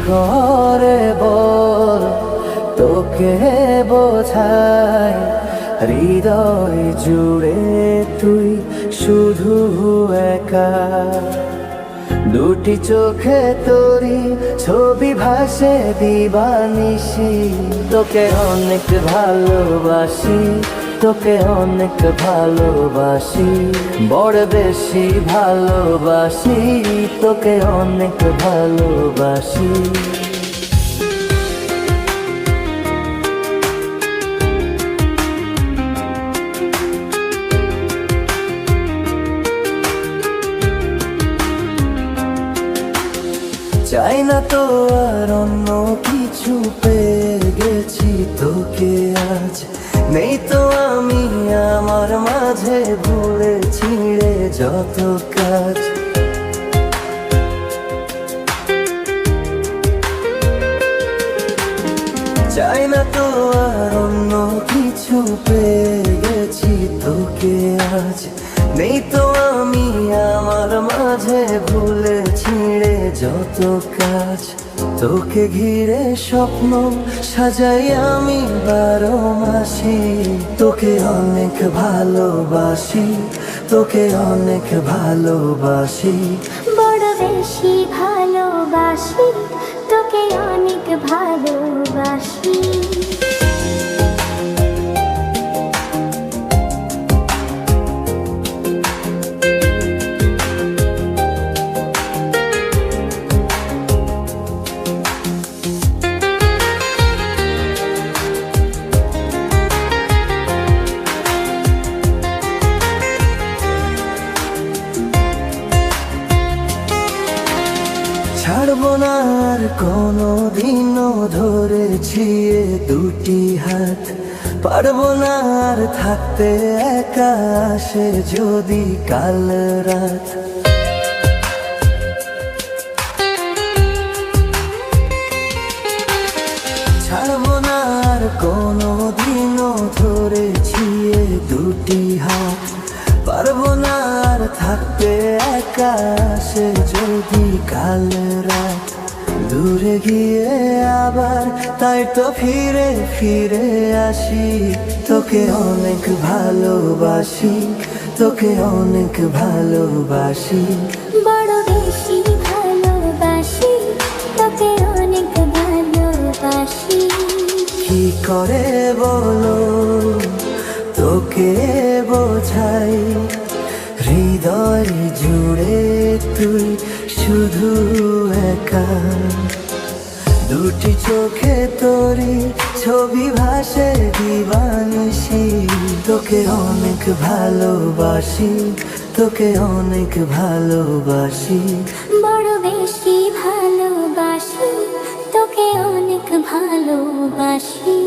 করে বল তোকে বোঝাই, হৃদয় জুড়ে তুই শুধু একা। দুটি চোখে তোরি ছবি ভাসে দিবানিশি, তোকে অনেক ভালোবাসি, তোকে অনেক ভালোবাসি, বড় বেশি ভালোবাসি, তোকে অনেক ভালোবাসি। চাই না তো আর অন্য কিছু, পেয়ে গেছি তোকে আজ। নেই তো আমি আমার মাঝে ভুলে ছিঁড়ে যত কাজ। চাই না তো আর অন্য কিছু, পেয়ে গেছি তোকে আজ। নেই তো আমি আমার মাঝে ভুলে ছিঁড়ে যত কাজ। তোকে ঘিরে স্বপ্ন সাজাই আমি 12 মাসি, তোকে অনেক ভালোবাসি, তোকে অনেক ভালোবাসি, বড় বেশি ভালোবাসি, তোকে অনেক ভালোবাসি। ছাড়বো না আর কোনো দিনও ধরেছি এ দুটি হাত। পারবো না আর থাকতে একা, আসে যদি কাল রাত। ছাড়বো না আর কোনো দিনও ধরেছি এ দুটি হাত। পারবো না আর থাকতে একা, আসে যদি কাল রাত। দূরে গিয়ে আবার তাই তো ফিরে ফিরে আসি, তোকে অনেক ভালোবাসি, তোকে অনেক ভালোবাসি, বড় বেশি ভালোবাসি, তোকে অনেক ভালোবাসি। কি করে বলো তোকে বোঝাই, হৃদয় জুড়ে তুই শুধু একা। দুটি চোখে তোরি ছবি ভাসে দিবানিশি, তোকে অনেক ভালোবাসি, তোকে অনেক ভালোবাসি, বড় বেশি ভালোবাসি, তোকে অনেক ভালোবাসি।